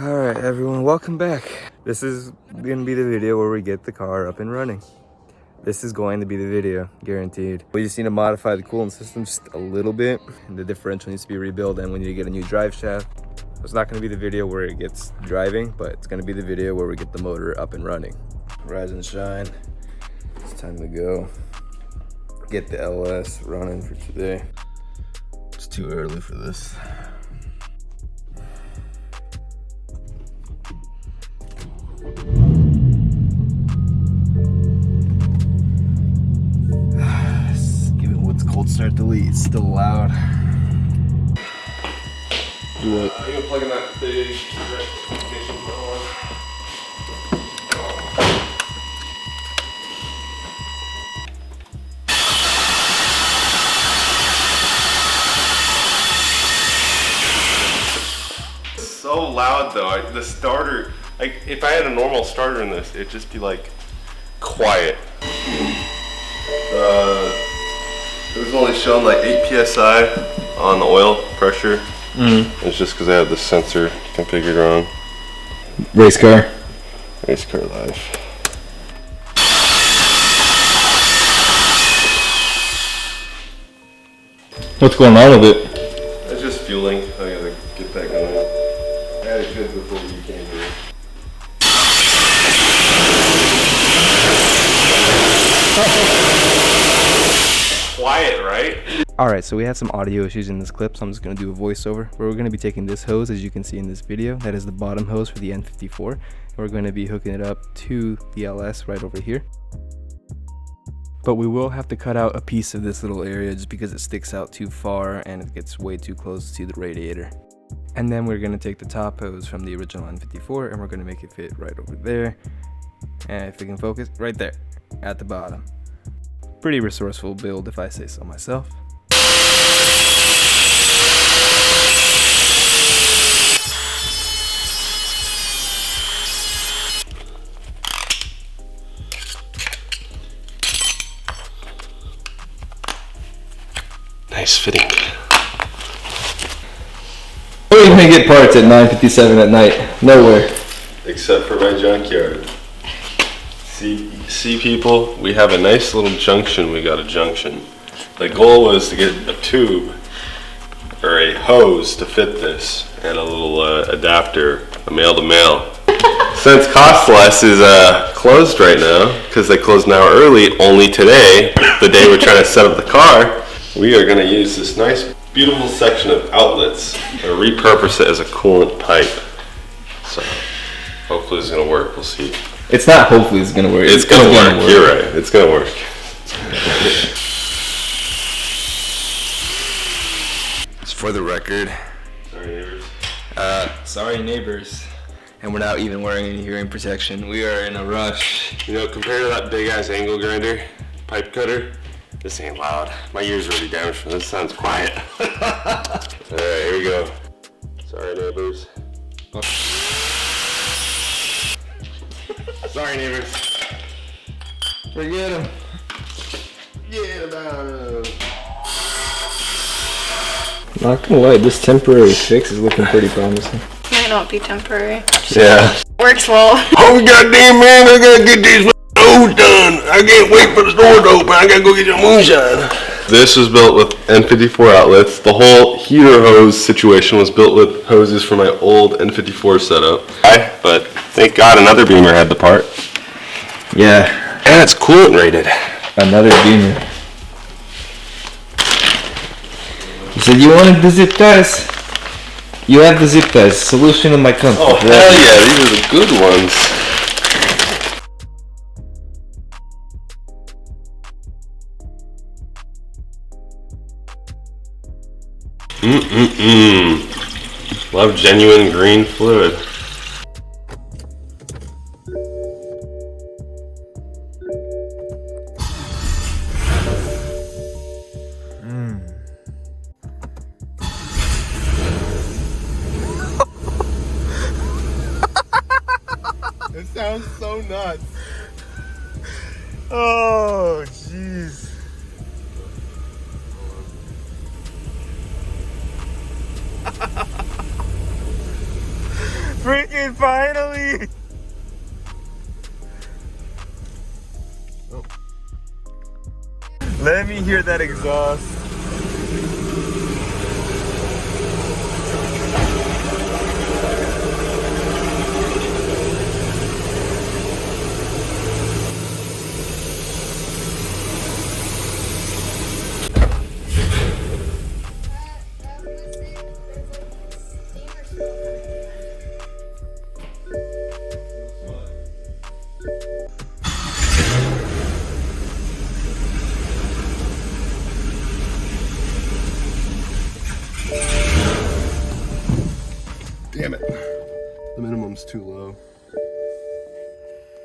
Alright everyone, welcome back. This is going to be the video where we get the car up and running. This is going to be the video, guaranteed. We just need to modify the coolant system just a little bit. And the differential needs to be rebuilt and we need to get a new drive shaft. It's not going to be the video where it gets driving, but it's going to be the video where we get the motor up and running. Rise and shine. It's time to go. Get the LS running for today. It's too early for this. Cold start delete, it's still loud. Do it. Are you gonna plug in that big rectification one? It's so loud though. The starter, like if I had a normal starter in this, it'd just be like quiet. It was only showing like 8 psi on the oil pressure. It's just because I have the sensor configured wrong. Race car life. What's going on with it? It's just fueling. I gotta get that going. I had it good before you came here. Quiet, right? Alright, so we had some audio issues in this clip, so I'm just going to do a voiceover. Where we're going to be taking this hose, as you can see in this video. That is the bottom hose for the N54. And we're going to be hooking it up to the LS right over here. But we will have to cut out a piece of this little area just because it sticks out too far and it gets way too close to the radiator. And then we're going to take the top hose from the original N54 and we're going to make it fit right over there. And if we can focus, right there, at the bottom. Pretty resourceful build if I say so myself. Nice fitting. Where are you gonna get parts at 9:57 at night? Nowhere. Except for my junkyard. See people, we have a nice little junction. We got a junction. The goal was to get a tube or a hose to fit this and a little adapter, a male to male. Since Costless is closed right now, because they closed an hour early, only today, the day we're trying to set up the car, we are going to use this nice, beautiful section of outlets and repurpose it as a coolant pipe. So hopefully it's going to work. We'll see. It's not hopefully it's gonna work. It's gonna work. You're right. It's gonna work. Just for the record. Sorry, neighbors. Sorry neighbors. And we're not even wearing any hearing protection. We are in a rush. You know, compared to that big ass angle grinder, pipe cutter, this ain't loud. My ears are already damaged from this. Sounds quiet. Alright, here we go. Sorry, neighbors. Sorry, neighbors. Forget him. Get about him. Not gonna lie, this temporary fix is looking pretty promising. Might not be temporary. Yeah. Works well. Oh, goddamn, man, I gotta get these doors done. I can't wait for the store to open. I gotta go get some moonshine. This was built with N54 outlets. The whole heater hose situation was built with hoses from my old N54 setup. But thank God another Beamer had the part. Yeah. And it's coolant rated. Another Beamer. You said you wanted the zip ties. You have the zip ties. Solution of my comfort. Oh, hell yeah, these are the good ones. Love genuine green fluid. It sounds so nuts. Oh, jeez. Freaking finally! Oh. Let me hear that exhaust. Damn it. The minimum's too low.